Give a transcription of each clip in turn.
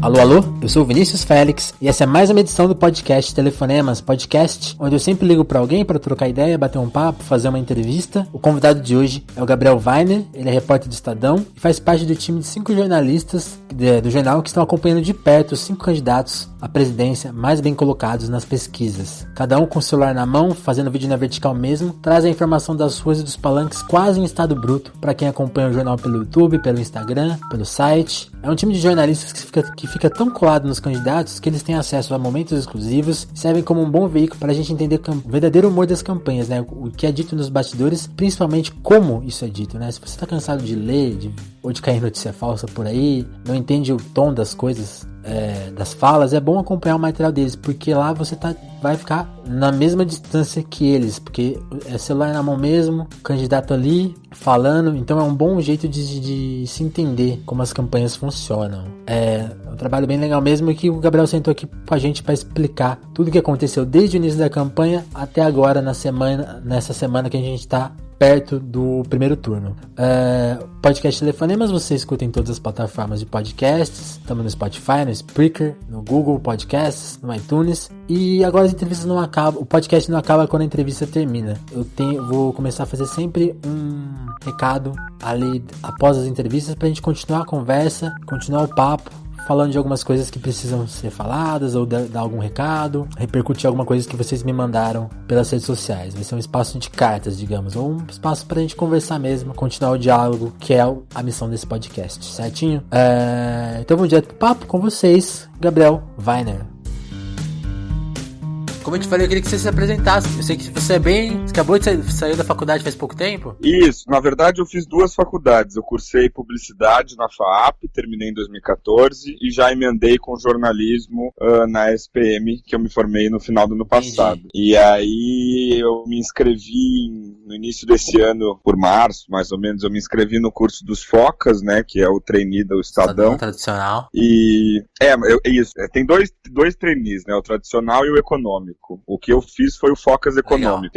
Alô, alô, eu sou o Vinícius Félix e essa é mais uma edição do podcast Telefonemas, podcast onde eu sempre ligo pra alguém pra trocar ideia, bater um papo, fazer uma entrevista. O convidado de hoje é o Gabriel Weiner, ele é repórter do Estadão e faz parte do time de 5 jornalistas do jornal que estão acompanhando de perto os 5 candidatos à presidência mais bem colocados nas pesquisas. Cada um com o celular na mão, fazendo vídeo na vertical mesmo, traz a informação das ruas e dos palanques quase em estado bruto pra quem acompanha o jornal pelo YouTube, pelo Instagram, pelo site. É um time de jornalistas que fica tão colado nos candidatos que eles têm acesso a momentos exclusivos e servem como um bom veículo para a gente entender o verdadeiro humor das campanhas, né? O que é dito nos bastidores, principalmente como isso é dito, né? Se você tá cansado de ler ou de cair notícia falsa por aí, não entende o tom das coisas, das falas, é bom acompanhar o material deles, porque lá você vai ficar na mesma distância que eles, porque é celular na mão mesmo, candidato ali falando, então é um bom jeito de se entender como as campanhas funcionam. É um trabalho bem legal mesmo, e que o Gabriel sentou aqui com a gente para explicar tudo o que aconteceu desde o início da campanha até agora, nessa semana que a gente está perto do primeiro turno. Podcast Telefonemas você escuta em todas as plataformas de podcasts. Estamos no Spotify, no Spreaker, no Google Podcasts, no iTunes. E agora as entrevistas não acabam. O podcast não acaba quando a entrevista termina. Vou começar a fazer sempre um recado ali após as entrevistas pra gente continuar a conversa, continuar o papo, falando de algumas coisas que precisam ser faladas, ou dar algum recado, repercutir alguma coisa que vocês me mandaram pelas redes sociais. Vai ser um espaço de cartas, digamos, ou um espaço pra gente conversar mesmo, continuar o diálogo, que é a missão desse podcast, certinho? Então vamos direto pro papo com vocês, Gabriel Weiner. Como eu te falei, eu queria que você se apresentasse. Eu sei que você acabou de sair da faculdade faz pouco tempo? Isso, na verdade eu fiz 2 faculdades. Eu cursei publicidade na FAAP, terminei em 2014 e já emendei com jornalismo na SPM, que eu me formei no final do ano passado. Entendi. E aí eu me inscrevi no início desse ano, por março, mais ou menos, eu me inscrevi no curso dos Focas, né, que é o trainee do Estadão. Tradicional. E tem dois trainees, né, o tradicional e o econômico. O que eu fiz foi o Focas Econômico.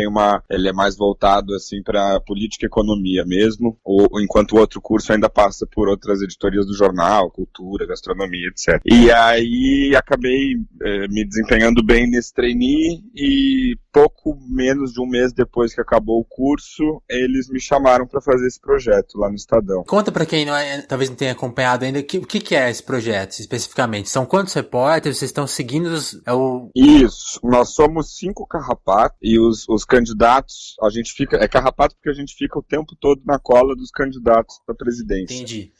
Ele é mais voltado assim para política e economia mesmo, enquanto o outro curso ainda passa por outras editorias do jornal, cultura, gastronomia, etc. E aí acabei me desempenhando bem nesse trainee, e pouco menos de um mês depois que acabou o curso, eles me chamaram para fazer esse projeto lá no Estadão. Conta para quem talvez não tenha acompanhado ainda, o que é esse projeto especificamente? São quantos repórteres? Vocês estão seguindo Isso, nós somos 5 carrapatos, e os candidatos, a gente fica, é carrapato porque a gente fica o tempo todo na cola dos candidatos da presidência. Entendi.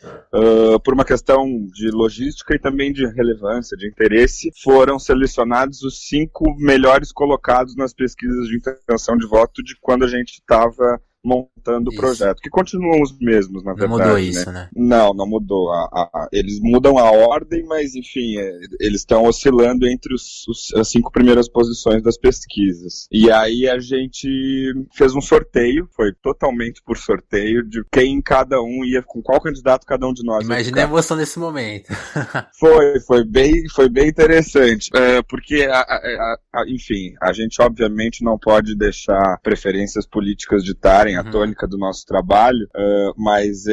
Por uma questão de logística e também de relevância, de interesse, foram selecionados os 5 melhores colocados nas pesquisas de intenção de voto de quando a gente estava montando o projeto, que continuam os mesmos, na verdade. Não mudou isso, né? Não mudou. Eles mudam a ordem, mas, enfim, eles estão oscilando entre as 5 primeiras posições das pesquisas. E aí a gente fez um sorteio, foi totalmente por sorteio, de quem cada um ia, com qual candidato cada um de nós. Imagina a emoção nesse momento. Foi bem interessante, porque, enfim, a gente obviamente não pode deixar preferências políticas ditarem a tônica do nosso trabalho, mas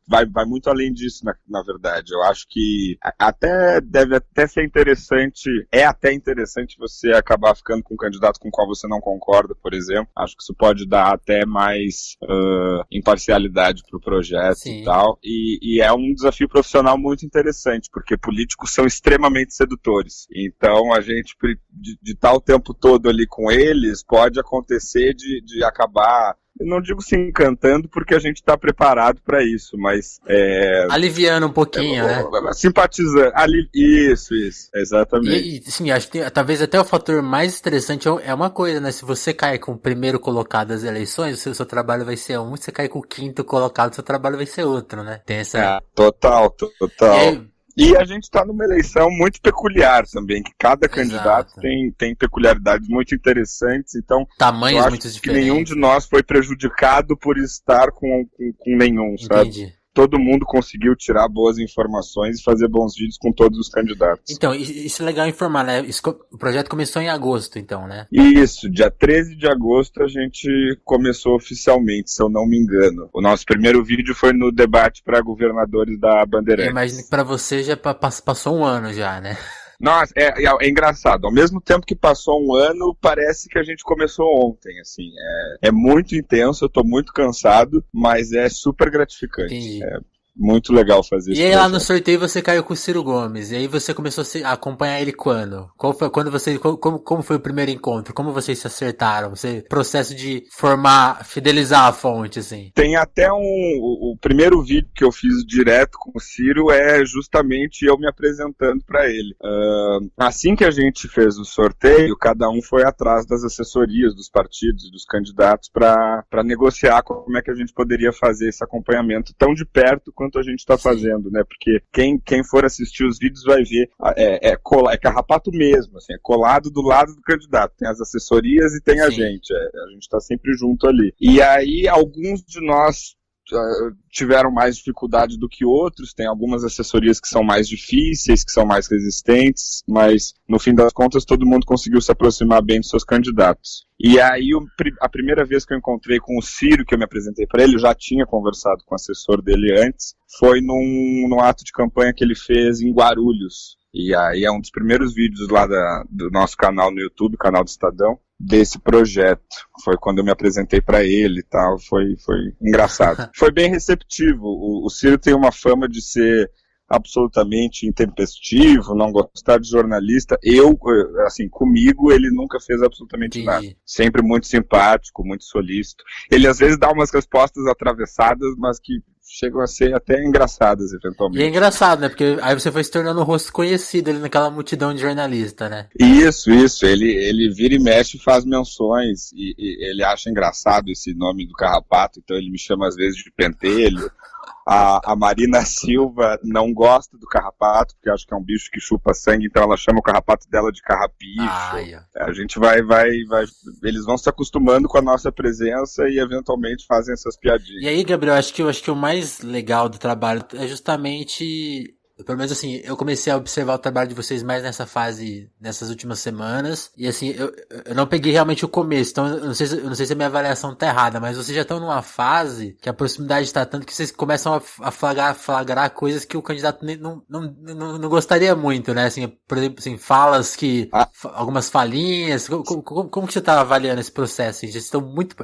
vai muito além disso, na verdade. Eu acho que deve até ser interessante, até interessante você acabar ficando com um candidato com o qual você não concorda, por exemplo. Acho que isso pode dar até mais imparcialidade pro projeto. Sim. E tal, e é um desafio profissional muito interessante, porque políticos são extremamente sedutores. Então a gente, de estar o tempo todo ali com eles, pode acontecer de acabar, eu não digo se encantando, porque a gente está preparado para isso, mas aliviando um pouquinho, né? Simpatizando. Isso, exatamente. E sim, acho que talvez até o fator mais interessante é uma coisa, né? Se você cai com o primeiro colocado das eleições, o seu trabalho vai ser um, se você cai com o 5º colocado, o seu trabalho vai ser outro, né? Tem essa... Total. E a gente está numa eleição muito peculiar também, que cada candidato tem peculiaridades muito interessantes, então tamanhos muito diferentes. Que nenhum de nós foi prejudicado por estar com nenhum, sabe? Entendi. todo mundo conseguiu tirar boas informações e fazer bons vídeos com todos os candidatos. Então, isso é legal informar, né? O projeto começou em agosto, então, né? Isso, dia 13 de agosto a gente começou oficialmente, se eu não me engano. O nosso primeiro vídeo foi no debate para governadores da Bandeirantes. Eu imagino que para você já passou um ano já, né? Nossa, é engraçado. Ao mesmo tempo que passou um ano, parece que a gente começou ontem, assim. É muito intenso, eu tô muito cansado, mas é super gratificante. Entendi. É muito legal fazer isso. E aí lá no sorteio você caiu com o Ciro Gomes, e aí você começou a acompanhar ele quando? Como foi o primeiro encontro? Como vocês se acertaram? Processo de fidelizar a fonte, assim. Tem até o primeiro vídeo que eu fiz direto com o Ciro é justamente eu me apresentando para ele. Assim que a gente fez o sorteio, cada um foi atrás das assessorias dos partidos e dos candidatos para negociar como é que a gente poderia fazer esse acompanhamento tão de perto quanto a gente está fazendo, né? Porque quem for assistir os vídeos vai ver, é carrapato mesmo, assim, é colado do lado do candidato. Tem as assessorias e tem a gente. A gente está sempre junto ali. E aí, alguns de nós tiveram mais dificuldade do que outros, tem algumas assessorias que são mais difíceis, que são mais resistentes, mas no fim das contas todo mundo conseguiu se aproximar bem dos seus candidatos. E aí a primeira vez que eu encontrei com o Ciro, que eu me apresentei para ele, eu já tinha conversado com o assessor dele antes, foi num ato de campanha que ele fez em Guarulhos. E aí é um dos primeiros vídeos lá do nosso canal no YouTube, canal do Estadão, desse projeto. Foi quando eu me apresentei para ele e tal, foi engraçado. Foi bem receptivo. O Ciro tem uma fama de ser absolutamente intempestivo, não gostar de jornalista. Comigo ele nunca fez absolutamente nada. Sempre muito simpático, muito solícito. Ele às vezes dá umas respostas atravessadas, mas que chegam a ser até engraçadas, eventualmente. E é engraçado, né? Porque aí você foi se tornando um rosto conhecido ali naquela multidão de jornalista, né? Isso. Ele vira e mexe e faz menções, e ele acha engraçado esse nome do carrapato, então ele me chama às vezes de pentelho. A Marina Silva não gosta do carrapato, porque acha que é um bicho que chupa sangue, então ela chama o carrapato dela de carrapicho. A gente vai, eles vão se acostumando com a nossa presença e eventualmente fazem essas piadinhas. E aí, Gabriel, acho que o mais legal do trabalho é justamente... Pelo menos assim, eu comecei a observar o trabalho de vocês mais nessa fase, nessas últimas semanas, e assim, eu não peguei realmente o começo, então eu não sei se a minha avaliação tá errada, mas vocês já estão numa fase que a proximidade está tanto que vocês começam a flagrar coisas que o candidato não gostaria muito, né, assim, por exemplo, assim, falas que, algumas falinhas, como que você tá avaliando esse processo, assim? Vocês estão muito...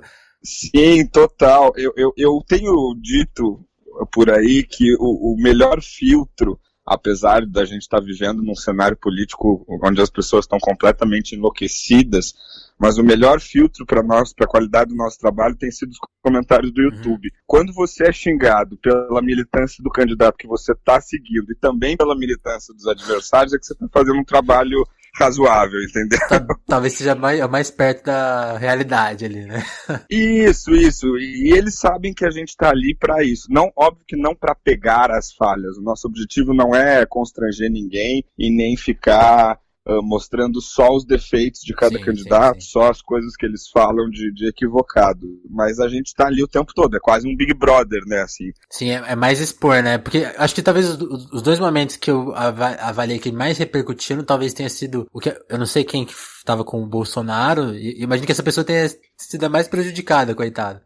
Sim, total, eu tenho dito por aí que o melhor filtro, apesar da gente estar vivendo num cenário político onde as pessoas estão completamente enlouquecidas, mas o melhor filtro para a qualidade do nosso trabalho tem sido os comentários do YouTube. Quando você é xingado pela militância do candidato que você está seguindo e também pela militância dos adversários, é que você está fazendo um trabalho razoável, entendeu? Talvez seja mais perto da realidade ali, né? Isso. E eles sabem que a gente está ali para isso. Não, óbvio que não para pegar as falhas. O nosso objetivo não é constranger ninguém e nem ficar mostrando só os defeitos de cada candidato, só as coisas que eles falam de equivocado. Mas a gente tá ali o tempo todo, é quase um Big Brother, né, assim. Sim, é mais expor, né? Porque acho que talvez os dois momentos que eu avaliei que mais repercutiram, talvez tenha sido o que eu não sei quem que estava com o Bolsonaro, e imagino que essa pessoa tenha sido a mais prejudicada, coitada.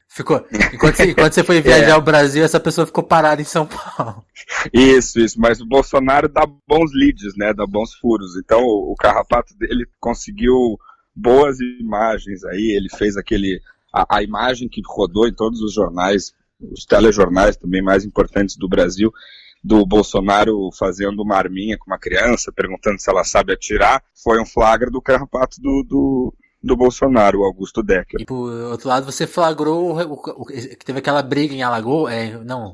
Enquanto você foi viajar ao Brasil, essa pessoa ficou parada em São Paulo. Isso, mas o Bolsonaro dá bons leads, né, dá bons furos, então o carrapato dele conseguiu boas imagens aí, ele fez a imagem que rodou em todos os jornais, os telejornais também mais importantes do Brasil, do Bolsonaro fazendo uma arminha com uma criança, perguntando se ela sabe atirar, foi um flagra do carrapato do Bolsonaro, o Augusto Decker. E por outro lado, você flagrou que teve aquela briga em Alagoas,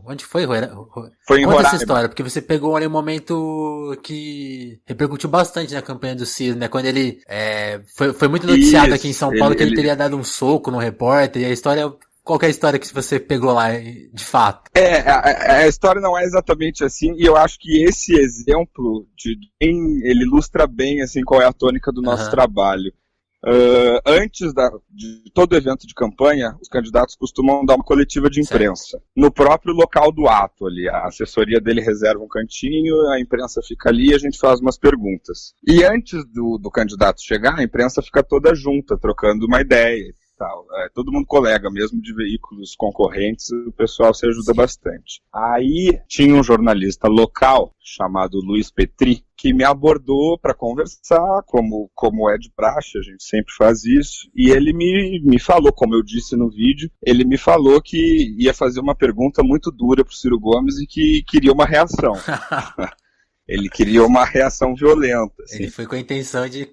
onde foi? Foi em Roraima. Conta essa história, porque você pegou ali um momento que repercutiu bastante na campanha do Ciro, né, quando ele foi muito noticiado aqui em São Paulo que ele teria dado um soco no repórter, e a história... Qual que é a história que você pegou lá, de fato? A história não é exatamente assim, e eu acho que esse exemplo ele ilustra bem assim, qual é a tônica do nosso trabalho. Antes de todo evento de campanha, os candidatos costumam dar uma coletiva de imprensa. Certo. No próprio local do ato ali. A assessoria dele reserva um cantinho, a imprensa fica ali e a gente faz umas perguntas. E antes do candidato chegar, a imprensa fica toda junta, trocando uma ideia. Tal. Todo mundo colega, mesmo de veículos concorrentes, o pessoal se ajuda bastante. Aí tinha um jornalista local, chamado Luiz Petri, que me abordou para conversar, como é de praxe, a gente sempre faz isso, e ele me falou, como eu disse no vídeo, ele me falou que ia fazer uma pergunta muito dura pro Ciro Gomes e que queria uma reação. Ele queria uma reação violenta. Assim. Ele foi com a intenção de...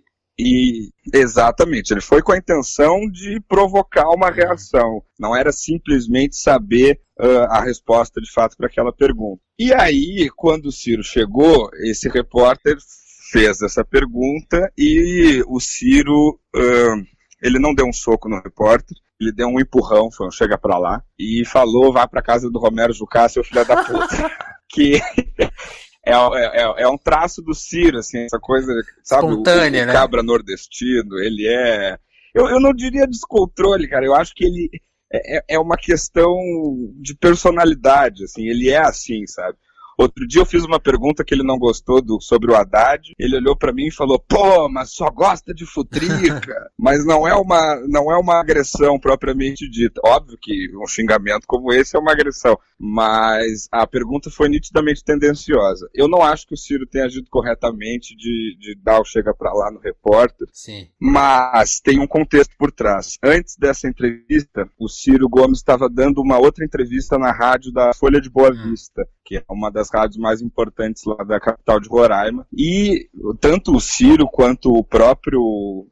Exatamente, ele foi com a intenção de provocar uma reação, não era simplesmente saber a resposta de fato para aquela pergunta. E aí, quando o Ciro chegou, esse repórter fez essa pergunta e o Ciro, ele não deu um soco no repórter, ele deu um empurrão, foi um chega pra lá, e falou, vá pra casa do Romero Jucá, seu filho da puta. Que... É um traço do Ciro, assim, essa coisa, sabe, espontânea, o cabra nordestino, ele é... Eu não diria descontrole, cara, eu acho que ele é uma questão de personalidade, assim, ele é assim, sabe? Outro dia eu fiz uma pergunta que ele não gostou sobre o Haddad, ele olhou pra mim e falou, pô, mas só gosta de futrica, mas não é uma agressão propriamente dita. Óbvio que um xingamento como esse é uma agressão, mas a pergunta foi nitidamente tendenciosa. Eu não acho que o Ciro tenha agido corretamente de dar o chega pra lá no repórter, sim, mas tem um contexto por trás. Antes dessa entrevista, o Ciro Gomes estava dando uma outra entrevista na rádio da Folha de Boa Vista, que é uma das rádios mais importantes lá da capital de Roraima, e tanto o Ciro quanto o próprio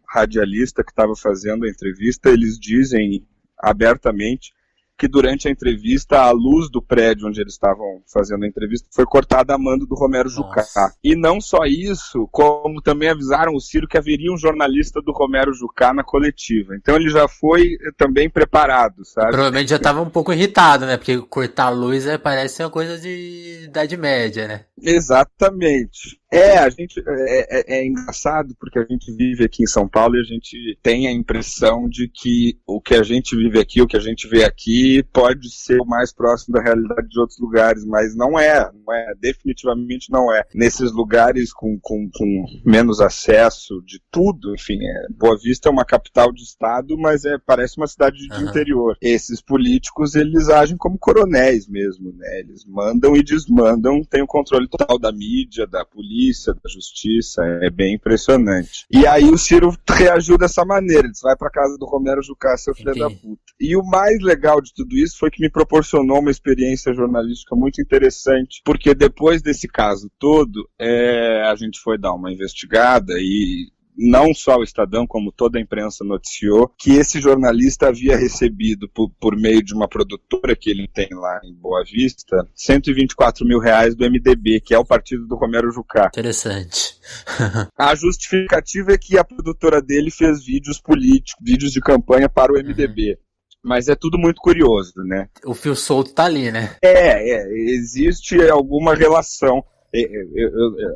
radialista que estava fazendo a entrevista, eles dizem abertamente que durante a entrevista a luz do prédio onde eles estavam fazendo a entrevista foi cortada a mando do Romero Jucá. E não só isso, como também avisaram o Ciro que haveria um jornalista do Romero Jucá na coletiva. Então ele já foi também preparado, sabe? Provavelmente já estava um pouco irritado, né? Porque cortar a luz parece uma coisa de Idade Média, né? Exatamente. A gente é engraçado porque a gente vive aqui em São Paulo e a gente tem a impressão de que o que a gente vive aqui, o que a gente vê aqui pode ser o mais próximo da realidade de outros lugares, mas não é, definitivamente não é. Nesses lugares com menos acesso de tudo, enfim, Boa Vista é uma capital de estado, mas parece uma cidade de interior. Esses políticos, eles agem como coronéis mesmo, né? Eles mandam e desmandam, têm o controle total da mídia, da polícia, da justiça, é bem impressionante. E aí o Ciro reagiu dessa maneira, ele disse, vai pra casa do Romero Jucá, seu filho da puta. E o mais legal de tudo isso foi que me proporcionou uma experiência jornalística muito interessante, porque depois desse caso todo, a gente foi dar uma investigada e não só o Estadão, como toda a imprensa noticiou, que esse jornalista havia recebido, por meio de uma produtora que ele tem lá em Boa Vista, R$124 mil do MDB, que é o partido do Romero Jucá. Interessante. A justificativa é que a produtora dele fez vídeos políticos, vídeos de campanha para o MDB. Mas é tudo muito curioso, né? O fio solto tá ali, né? Existe alguma relação.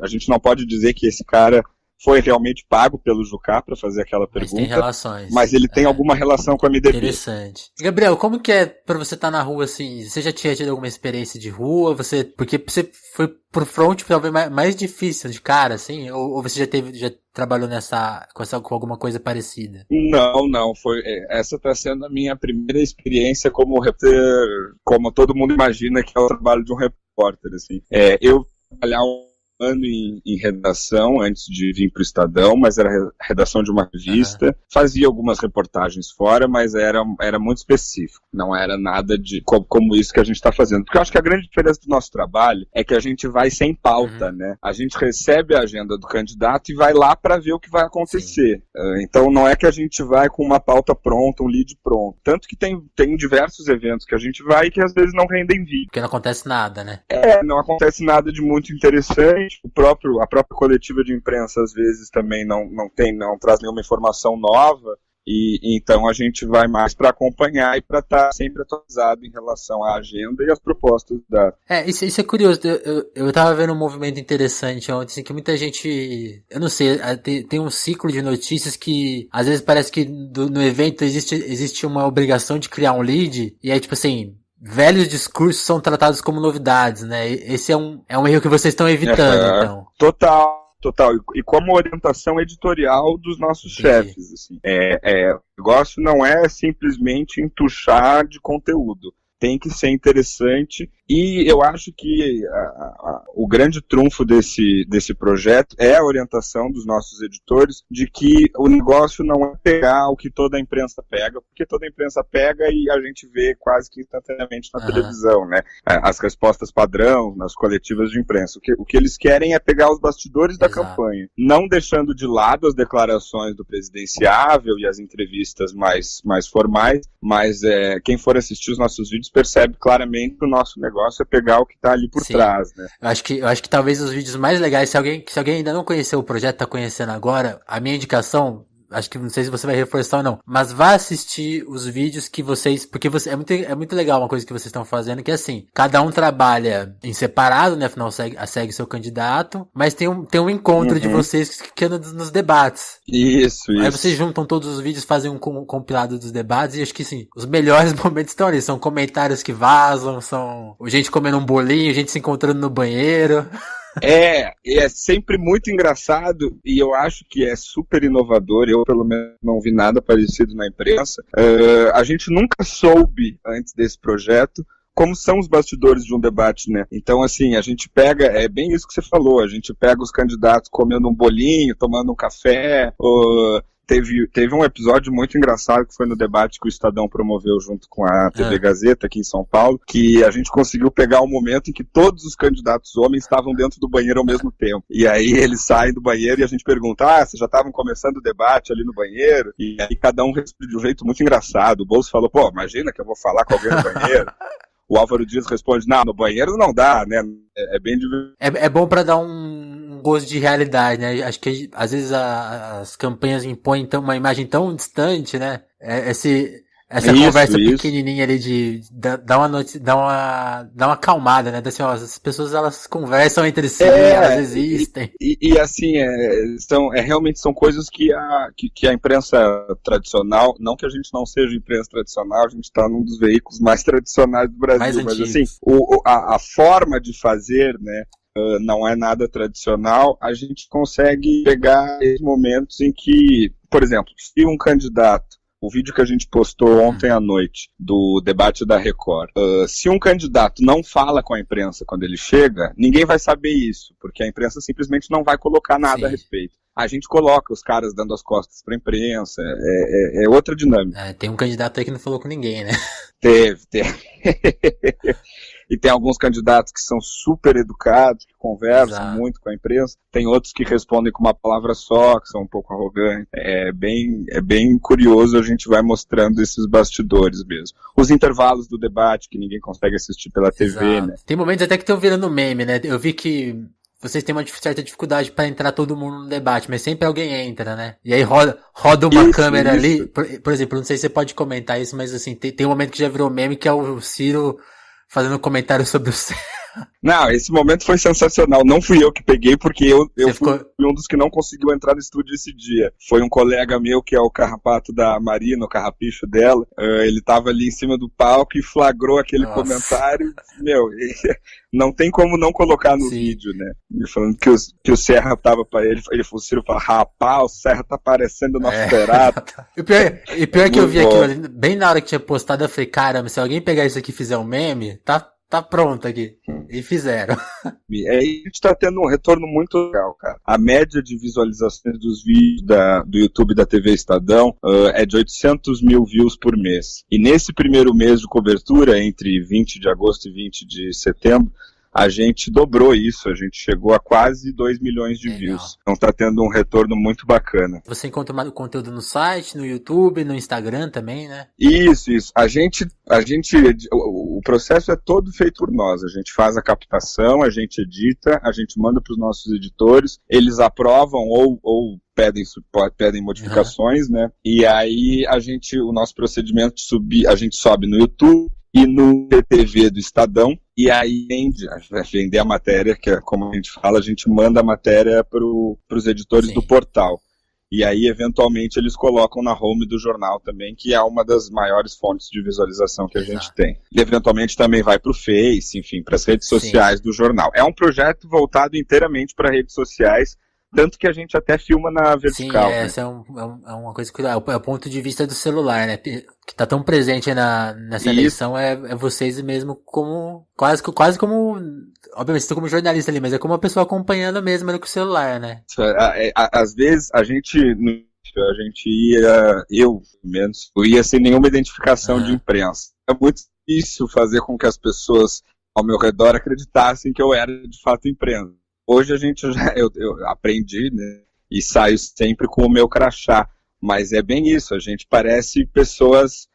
A gente não pode dizer que esse cara foi realmente pago pelo Jucá para fazer aquela pergunta. Mas tem relações. Mas ele tem alguma relação com a MDB. Interessante. Gabriel, como que é pra você estar na rua assim? Você já tinha tido alguma experiência de rua? Porque você foi pro front talvez mais difícil de cara, assim? Ou você já trabalhou com alguma coisa parecida? Não. Essa tá sendo a minha primeira experiência como repórter, como todo mundo imagina que é o trabalho de um repórter, assim. Eu trabalhar ano em redação antes de vir para o Estadão, mas era redação de uma revista, fazia algumas reportagens fora, mas era muito específico, não era nada de como isso que a gente está fazendo, porque eu acho que a grande diferença do nosso trabalho é que a gente vai sem pauta, né? A gente recebe a agenda do candidato e vai lá para ver o que vai acontecer. Então não é que a gente vai com uma pauta pronta, um lead pronto, tanto que tem diversos eventos que a gente vai e que às vezes não rendem vídeo. Porque não acontece nada, né? Não acontece nada de muito interessante. A própria coletiva de imprensa às vezes também não traz nenhuma informação nova, E então a gente vai mais para acompanhar e para estar sempre atualizado em relação à agenda e às propostas da... Isso é curioso. Eu tava vendo um movimento interessante ontem, assim, que muita gente, eu não sei, tem um ciclo de notícias que às vezes parece que no evento existe uma obrigação de criar um lead, e aí tipo assim, velhos discursos são tratados como novidades, né? Esse é um erro que vocês estão evitando, então. Total. E como orientação editorial dos nossos chefes, assim. O negócio não é simplesmente entuchar de conteúdo. Tem que ser interessante, e eu acho que o grande trunfo desse projeto é a orientação dos nossos editores de que o negócio não é pegar o que toda a imprensa pega, porque toda a imprensa pega e a gente vê quase que instantaneamente na televisão, né? As respostas padrão nas coletivas de imprensa. O que eles querem é pegar os bastidores da campanha, não deixando de lado as declarações do presidenciável e as entrevistas mais formais, mas quem for assistir os nossos vídeos percebe claramente que o nosso negócio é pegar o que está ali por trás, né? Eu acho que talvez os vídeos mais legais, se alguém ainda não conheceu o projeto, tá conhecendo agora, a minha indicação, acho que não sei se você vai reforçar ou não, mas vá assistir os vídeos que vocês, porque é muito legal uma coisa que vocês estão fazendo, que é assim, cada um trabalha em separado, né, afinal segue seu candidato, mas tem um encontro de vocês que anda nos debates. Isso. Aí vocês juntam todos os vídeos, fazem um compilado dos debates, e acho que sim, os melhores momentos estão ali, são comentários que vazam, são gente comendo um bolinho, gente se encontrando no banheiro. É sempre muito engraçado, e eu acho que é super inovador. Eu, pelo menos, não vi nada parecido na imprensa. A gente nunca soube, antes desse projeto, como são os bastidores de um debate, né? Então, assim, a gente pega, é bem isso que você falou, a gente pega os candidatos comendo um bolinho, tomando um café, Teve um episódio muito engraçado que foi no debate que o Estadão promoveu junto com a TV Gazeta aqui em São Paulo, que a gente conseguiu pegar um momento em que todos os candidatos homens estavam dentro do banheiro ao mesmo tempo. E aí eles saem do banheiro e a gente pergunta, vocês já estavam começando o debate ali no banheiro? E aí cada um responde de um jeito muito engraçado. O Bolso falou, imagina que eu vou falar com alguém no banheiro. O Álvaro Dias responde, não, no banheiro não dá, né? É bem divertido. É bom pra dar um gosto de realidade, né? Acho que às vezes as campanhas impõem uma imagem tão distante, né? Essa conversa pequenininha ali de dar uma acalmada, né? Assim, as pessoas elas conversam entre si, elas existem. E assim, realmente são coisas que a imprensa tradicional, não que a gente não seja imprensa tradicional, a gente está num dos veículos mais tradicionais do Brasil, mas assim, a forma de fazer, né? Não é nada tradicional, a gente consegue pegar esses momentos em que, por exemplo, se um candidato, o vídeo que a gente postou ontem à noite, do debate da Record, se um candidato não fala com a imprensa quando ele chega, ninguém vai saber isso, porque a imprensa simplesmente não vai colocar nada a respeito. A gente coloca os caras dando as costas pra imprensa, é outra dinâmica. Tem um candidato aí que não falou com ninguém, né? Teve. E tem alguns candidatos que são super educados, que conversam muito com a imprensa. Tem outros que respondem com uma palavra só, que são um pouco arrogantes. É bem curioso, a gente vai mostrando esses bastidores mesmo. Os intervalos do debate, que ninguém consegue assistir pela TV, né? Tem momentos até que estão virando meme, né? Eu vi que vocês têm uma certa dificuldade para entrar todo mundo no debate, mas sempre alguém entra, né? E aí roda uma câmera ali. Por exemplo, não sei se você pode comentar isso, mas assim, tem um momento que já virou meme, que é o Ciro fazendo um comentário sobre o Serra. Não, esse momento foi sensacional. Não fui eu que peguei, porque eu fui um dos que não conseguiu entrar no estúdio esse dia. Foi um colega meu, que é o carrapato da Marina, o carrapicho dela. Ele tava ali em cima do palco e flagrou aquele comentário. Não tem como não colocar no vídeo, né? Ele falando que o Serra tava pra ele. O Ciro falou, rapaz, o Serra tá parecendo Nosferatu. E pior que eu vi aquilo ali, bem na hora que tinha postado, eu falei, caramba, se alguém pegar isso aqui e fizer um meme, tá pronto aqui. E fizeram. A gente tá tendo um retorno muito legal, cara. A média de visualizações dos vídeos do YouTube e da TV Estadão é de 800 mil views por mês. E nesse primeiro mês de cobertura, entre 20 de agosto e 20 de setembro, a gente dobrou isso, a gente chegou a quase 2 milhões de views. Então tá tendo um retorno muito bacana. Você encontra o conteúdo no site, no YouTube, no Instagram também, né? Isso. O processo é todo feito por nós. A gente faz a captação, a gente edita, a gente manda para os nossos editores, eles aprovam ou pedem modificações, né? E aí o nosso procedimento a gente sobe no YouTube e no PTV do Estadão, e aí vender a matéria, que é como a gente fala, a gente manda a matéria para os editores do portal. E aí, eventualmente, eles colocam na home do jornal também, que é uma das maiores fontes de visualização que a gente tem. E, eventualmente, também vai para o Face, enfim, para as redes sociais do jornal. É um projeto voltado inteiramente para redes sociais, tanto que a gente até filma na vertical. Sim, essa é uma coisa que é o ponto de vista do celular, né? Que tá tão presente aí nessa eleição, é vocês mesmo como, quase como, obviamente vocês estão como jornalista ali, mas é como uma pessoa acompanhando mesmo com o celular, né? Às vezes a gente ia, eu ia sem nenhuma identificação de imprensa. É muito difícil fazer com que as pessoas ao meu redor acreditassem que eu era de fato imprensa. Hoje eu aprendi, né, e saio sempre com o meu crachá, mas é bem isso, a gente parece pessoas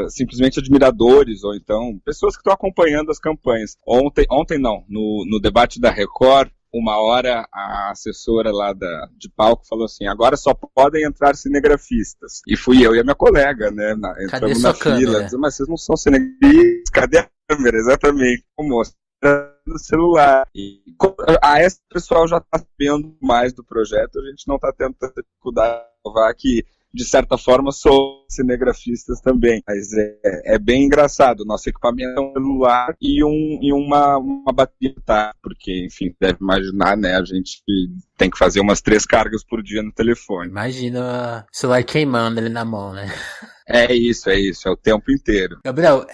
simplesmente admiradores, ou então pessoas que estão acompanhando as campanhas. Ontem não, no debate da Record, uma hora a assessora lá de palco falou assim, agora só podem entrar cinegrafistas. E fui eu e a minha colega, né, entramos na fila, dizendo, mas vocês não são cinegrafistas, cadê a câmera? Exatamente, moça. No celular. E esse pessoal já está sabendo mais do projeto, a gente não está tendo tanta dificuldade de provar que, de certa forma, sou cinegrafistas também. Mas é bem engraçado. Nosso equipamento é um celular e uma bateria, tá? Porque, enfim, deve imaginar, né? A gente tem que fazer umas 3 cargas por dia no telefone. Imagina o celular queimando ele na mão, né? É isso, é o tempo inteiro. Gabriel,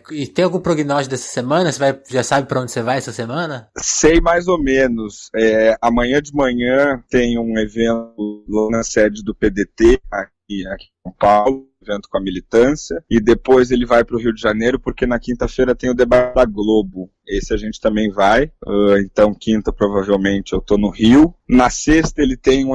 e tem algum prognóstico dessa semana? Você já sabe pra onde você vai essa semana? Sei mais ou menos. Amanhã de manhã tem um evento lá na sede do PDT, aqui em São Paulo, evento com a militância, e depois ele vai para o Rio de Janeiro, porque na quinta-feira tem o debate da Globo. Esse a gente também vai, então quinta provavelmente eu tô no Rio. Na sexta ele tem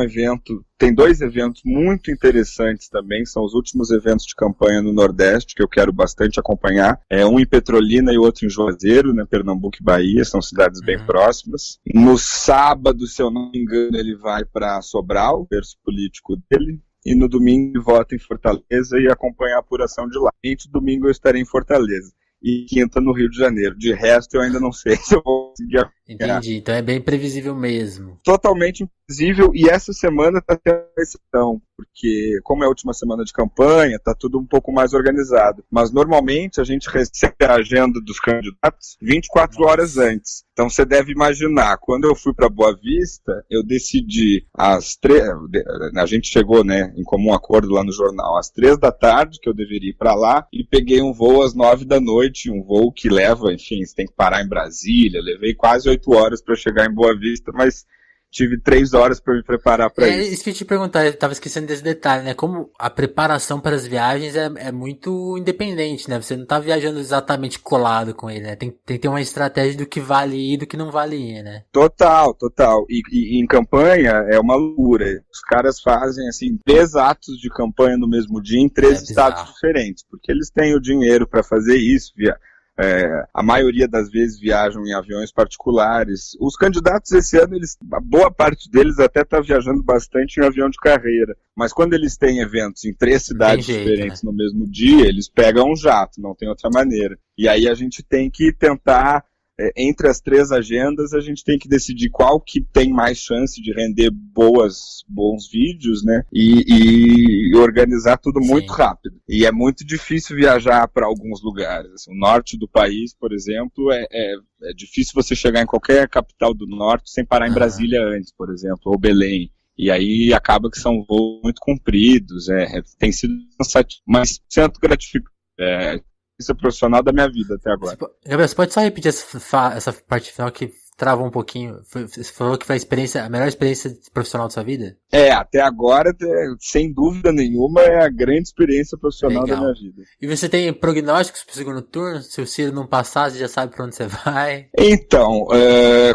tem 2 eventos muito interessantes também, são os últimos eventos de campanha no Nordeste, que eu quero bastante acompanhar. Um em Petrolina e outro em Juazeiro, né, Pernambuco e Bahia, são cidades bem próximas. No sábado, se eu não me engano, ele vai para Sobral, o berço político dele. E no domingo ele vota em Fortaleza e acompanha a apuração de lá. E domingo eu estarei em Fortaleza. E quinta no Rio de Janeiro. De resto, eu ainda não sei se eu vou conseguir acompanhar. Entendi, então é bem previsível mesmo. Totalmente imprevisível, e essa semana está tendo uma exceção, porque como é a última semana de campanha, está tudo um pouco mais organizado. Mas normalmente a gente recebe a agenda dos candidatos 24 horas antes. Então você deve imaginar, quando eu fui para Boa Vista, eu decidi a gente chegou, né, em comum acordo lá no jornal, às 3 da tarde, que eu deveria ir para lá, e peguei um voo às 9 da noite, um voo que leva, enfim, você tem que parar em Brasília, levei quase 8 horas para chegar em Boa Vista, mas tive 3 horas para me preparar para isso. É isso que eu te perguntar, eu tava esquecendo desse detalhe, né? Como a preparação para as viagens é muito independente, né? Você não tá viajando exatamente colado com ele, né? Tem que ter uma estratégia do que vale ir e do que não vale ir, né? Total. E em campanha é uma loucura. Os caras fazem, assim, 3 atos de campanha no mesmo dia em 3 estados diferentes, porque eles têm o dinheiro para fazer isso, a maioria das vezes viajam em aviões particulares. Os candidatos esse ano, a boa parte deles até está viajando bastante em avião de carreira. Mas quando eles têm eventos em 3 cidades diferentes, né, no mesmo dia, eles pegam um jato, não tem outra maneira. E aí a gente tem que tentar, entre as 3 agendas, a gente tem que decidir qual que tem mais chance de render bons vídeos, né? E organizar tudo muito rápido. E é muito difícil viajar para alguns lugares. Assim, o norte do país, por exemplo, é difícil você chegar em qualquer capital do norte sem parar em Brasília antes, por exemplo, ou Belém. E aí acaba que são voos muito compridos, tem sido cansativo, mas sinto gratificante. Isso profissional da minha vida até agora. Gabriel, você pode só repetir essa parte final que travou um pouquinho? Você falou que foi a melhor experiência profissional da sua vida? Até agora, sem dúvida nenhuma, é a grande experiência profissional da minha vida. E você tem prognósticos pro segundo turno? Se o Ciro não passar, você já sabe pra onde você vai? Então,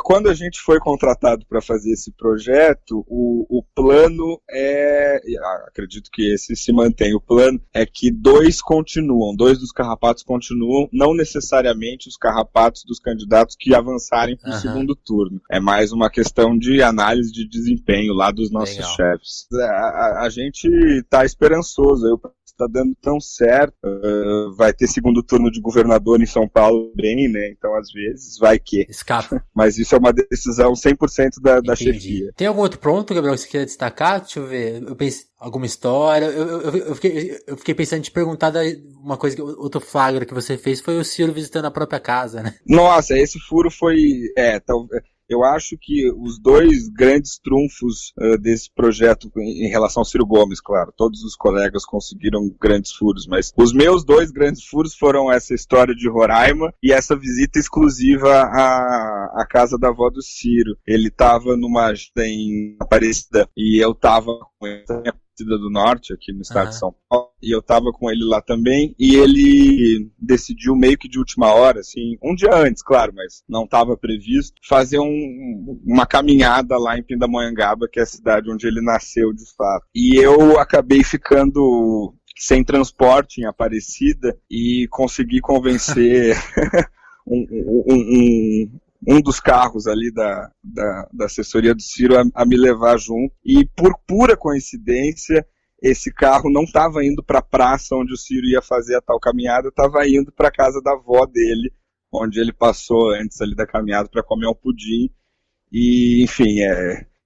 quando a gente foi contratado para fazer esse projeto, o plano acredito que esse se mantém, o plano é que dois dos carrapatos continuam, não necessariamente os carrapatos dos candidatos que avançarem para o segundo turno. É mais uma questão de análise de desempenho lá dos nossos chefes. A gente está esperançoso, está dando tão certo, vai ter segundo turno de governador em São Paulo bem, né, então às vezes vai que. Escapa. Mas isso é uma decisão 100% da chefia. Tem algum outro ponto, Gabriel, que você queria destacar? Deixa eu ver, eu pensei, alguma história, eu fiquei pensando em te perguntar uma coisa, outro flagra que você fez foi o Ciro visitando a própria casa, né? Nossa, esse furo foi, eu acho que os dois grandes trunfos desse projeto em relação ao Ciro Gomes, claro, todos os colegas conseguiram grandes furos, mas os meus dois grandes furos foram essa história de Roraima e essa visita exclusiva à casa da avó do Ciro. Ele estava numa agenda em Aparecida e eu estava com ele do Norte, aqui no estado de São Paulo, e eu tava com ele lá também, e ele decidiu meio que de última hora, assim, um dia antes, claro, mas não estava previsto, fazer uma caminhada lá em Pindamonhangaba, que é a cidade onde ele nasceu de fato. E eu acabei ficando sem transporte em Aparecida e consegui convencer um dos carros ali da assessoria do Ciro a me levar junto, e por pura coincidência esse carro não estava indo para a praça onde o Ciro ia fazer a tal caminhada, estava indo para a casa da avó dele, onde ele passou antes ali da caminhada para comer um pudim. E enfim,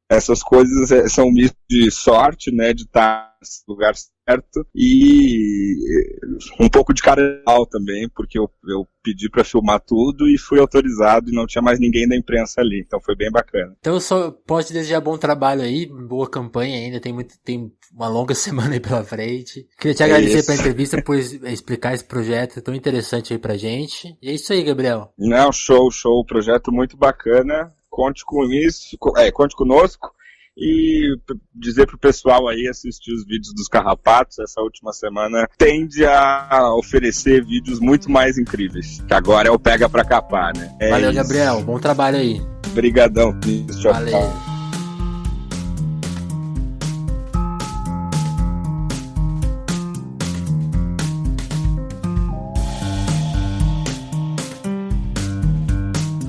essas coisas são um misto de sorte, né, de estar no lugar certo, e um pouco de cara também, porque eu pedi para filmar tudo e fui autorizado e não tinha mais ninguém da imprensa ali, então foi bem bacana. Então eu só posso te desejar bom trabalho aí, boa campanha ainda, tem uma longa semana aí pela frente. Queria te agradecer pela entrevista, por explicar esse projeto tão interessante aí pra gente. E é isso aí, Gabriel. Não, show, projeto muito bacana, conte com isso, conte conosco. E dizer pro pessoal aí assistir os vídeos dos carrapatos, essa última semana tende a oferecer vídeos muito mais incríveis, que agora é o pega pra capar, né? Valeu, isso. Gabriel, bom trabalho aí. Obrigadão, tchau. Valeu.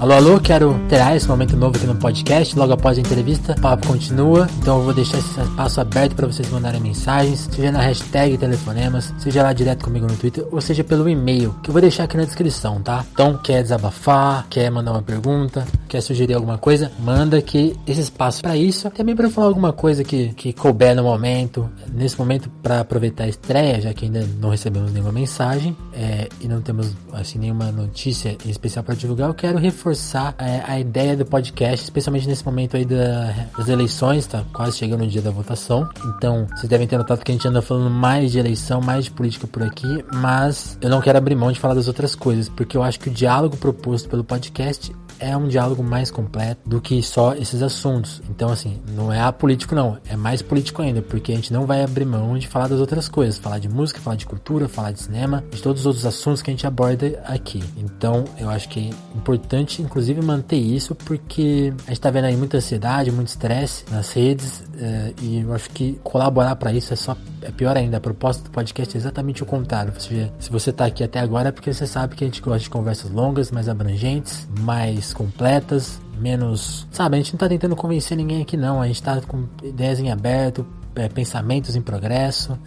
Alô, quero ter esse momento novo aqui no podcast. Logo após a entrevista, o papo continua. Então eu vou deixar esse espaço aberto para vocês mandarem mensagens, seja na hashtag Telefonemas, seja lá direto comigo no Twitter, ou seja pelo e-mail, que eu vou deixar aqui na descrição, tá? Então, quer desabafar, quer mandar uma pergunta, quer sugerir alguma coisa, manda, que esse espaço para isso. Também para falar alguma coisa que couber no momento, nesse momento, para aproveitar a estreia, já que ainda não recebemos nenhuma mensagem e não temos assim nenhuma notícia em especial para divulgar, eu quero reforçar a ideia do podcast, especialmente nesse momento aí das eleições, tá quase chegando o dia da votação. Então, vocês devem ter notado que a gente anda falando mais de eleição, mais de política por aqui, mas eu não quero abrir mão de falar das outras coisas, porque eu acho que o diálogo proposto pelo podcast é um diálogo mais completo do que só esses assuntos. Então, assim, não é apolítico não, é mais político ainda, porque a gente não vai abrir mão de falar das outras coisas, falar de música, falar de cultura, falar de cinema, de todos os outros assuntos que a gente aborda aqui. Então, eu acho que é importante, inclusive, manter isso, porque a gente tá vendo aí muita ansiedade, muito estresse nas redes, e eu acho que colaborar para isso é pior ainda. A proposta do podcast é exatamente o contrário. Se você tá aqui até agora é porque você sabe que a gente gosta de conversas longas, mais abrangentes, mais completas, menos... Sabe, a gente não tá tentando convencer ninguém aqui não, a gente tá com ideias em aberto, pensamentos em progresso,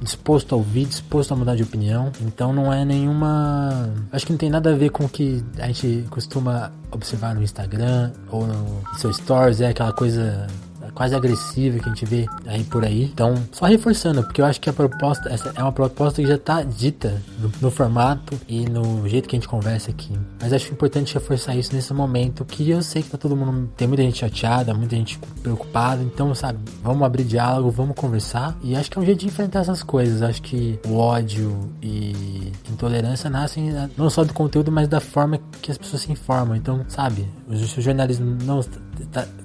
disposto a ouvir, disposto a mudar de opinião. Então não é nenhuma... Acho que não tem nada a ver com o que a gente costuma observar no Instagram ou no seu stories, aquela coisa quase agressiva que a gente vê aí por aí. Então, só reforçando, porque eu acho que essa é uma proposta que já tá dita no formato e no jeito que a gente conversa aqui. Mas acho importante reforçar isso nesse momento, que eu sei que tá todo mundo, tem muita gente chateada, muita gente preocupada. Então, sabe, vamos abrir diálogo, vamos conversar, e acho que é um jeito de enfrentar essas coisas. Acho que o ódio e intolerância nascem não só do conteúdo, mas da forma que as pessoas se informam. Então, sabe, o jornalismo não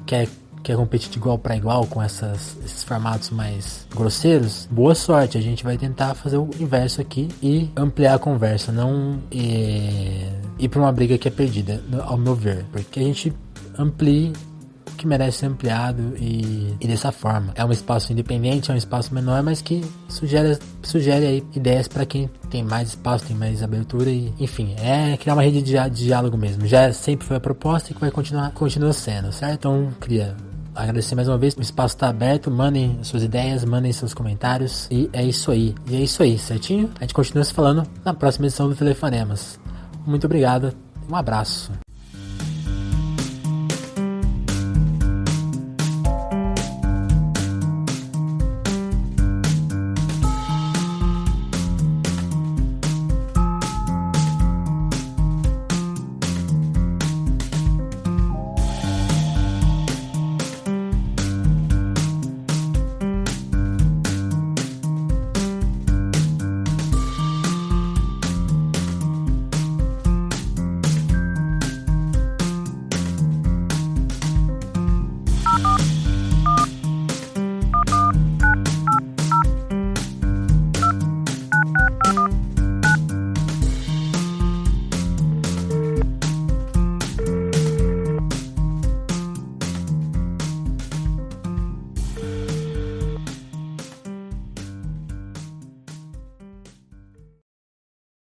quer quer competir de igual para igual com esses formatos mais grosseiros, boa sorte. A gente vai tentar fazer o inverso aqui e ampliar a conversa, não ir para uma briga que é perdida, ao meu ver, porque a gente amplie que merece ser ampliado e dessa forma. É um espaço independente, é um espaço menor, mas que sugere aí ideias para quem tem mais espaço, tem mais abertura e, enfim, é criar uma rede de diálogo mesmo. Já sempre foi a proposta e que vai continua sendo, certo? Então, queria agradecer mais uma vez, o espaço está aberto, mandem suas ideias, mandem seus comentários e é isso aí, certinho? A gente continua se falando na próxima edição do Telefonemas. Muito obrigado, um abraço.